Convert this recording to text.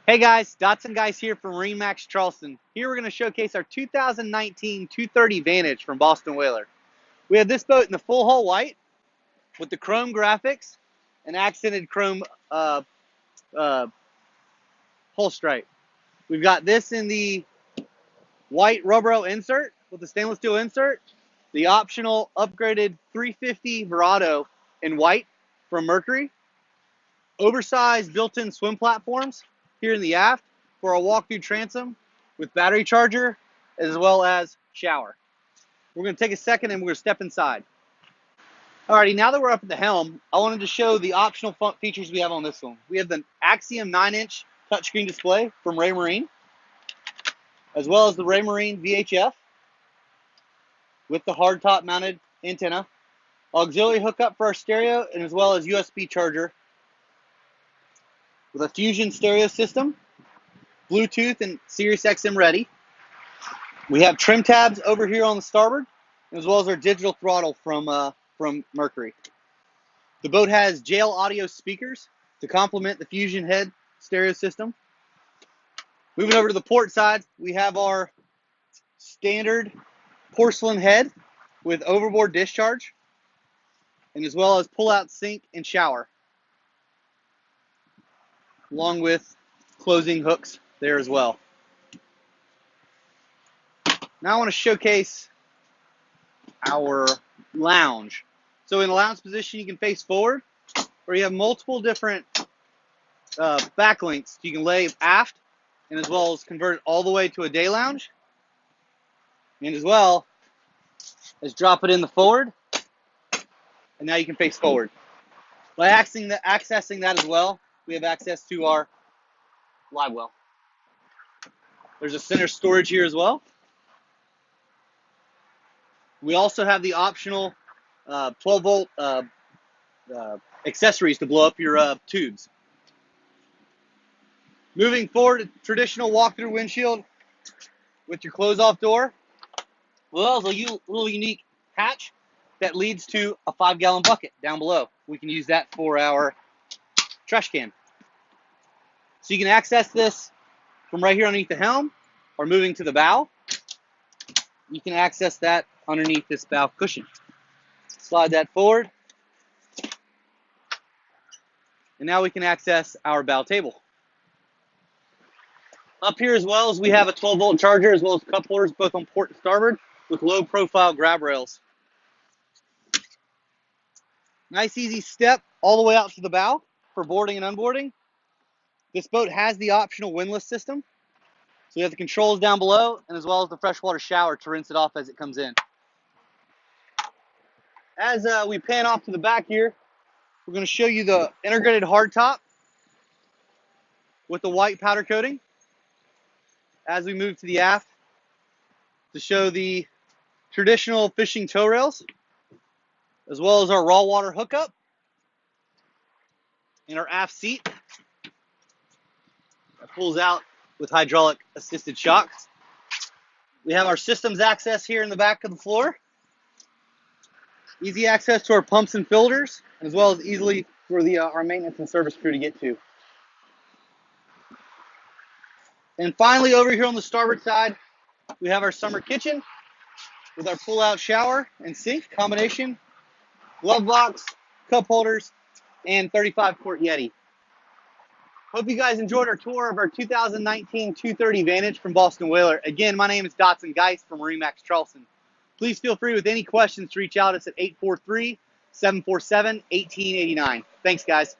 Hey guys, Dotson Guys here from MarineMax Charleston. Here we're going to showcase our 2019 230 Vantage from Boston Whaler. We have this boat in the full hull white with the chrome graphics and accented chrome hull stripe. We've got this in the white Rubro insert with the stainless steel insert, the optional upgraded 350 Verado in white from Mercury, oversized built-in swim platforms here in the aft for a walk-through transom with battery charger as well as shower. We're going to take a second and we're going to step inside. Alrighty, now that we're up at the helm, I wanted to show the optional features we have on this one. We have the Axiom 9-inch touchscreen display from Raymarine, as well as the Raymarine VHF with the hardtop mounted antenna, auxiliary hookup for our stereo, and as well as USB charger with a Fusion stereo system, Bluetooth and Sirius XM ready. We have trim tabs over here on the starboard, as well as our digital throttle from Mercury. The boat has jail audio speakers to complement the Fusion head stereo system. Moving over to the port side, we have our standard porcelain head with overboard discharge, and as well as pull-out sink and shower, along with closing hooks there as well. Now I want to showcase our lounge. So in the lounge position, you can face forward, or you have multiple different backlinks. You can lay aft, and as well as convert it all the way to a day lounge, and as well as drop it in the forward, and now you can face forward. By accessing that as well, we have access to our live well. There's a center storage here as well. We also have the optional 12-volt accessories to blow up your tubes. Moving forward, a traditional walk-through windshield with your close-off door, as well as a little unique hatch that leads to a 5-gallon bucket down below. We can use that for our trash can. So you can access this from right here underneath the helm, or moving to the bow. You can access that underneath this bow cushion. Slide that forward, and now we can access our bow table. Up here as well as we have a 12-volt charger as well as cup holders both on port and starboard with low-profile grab rails. Nice easy step all the way out to the bow for boarding and unboarding. This boat has the optional windlass system. So we have the controls down below and as well as the freshwater shower to rinse it off as it comes in. As we pan off to the back here, we're going to show you the integrated hardtop with the white powder coating. As we move to the aft to show the traditional fishing tow rails, as well as our raw water hookup and our aft seat that pulls out with hydraulic assisted shocks. We have our systems access here in the back of the floor. Easy access to our pumps and filters, as well as easily for our maintenance and service crew to get to. And finally, over here on the starboard side, we have our summer kitchen with our pull-out shower and sink combination, glove box, cup holders, and 35-quart Yeti. Hope you guys enjoyed our tour of our 2019 230 Vantage from Boston Whaler. Again, my name is Dotson Guys from MarineMax Charleston. Please feel free with any questions to reach out to us at 843-747-1889. Thanks, guys.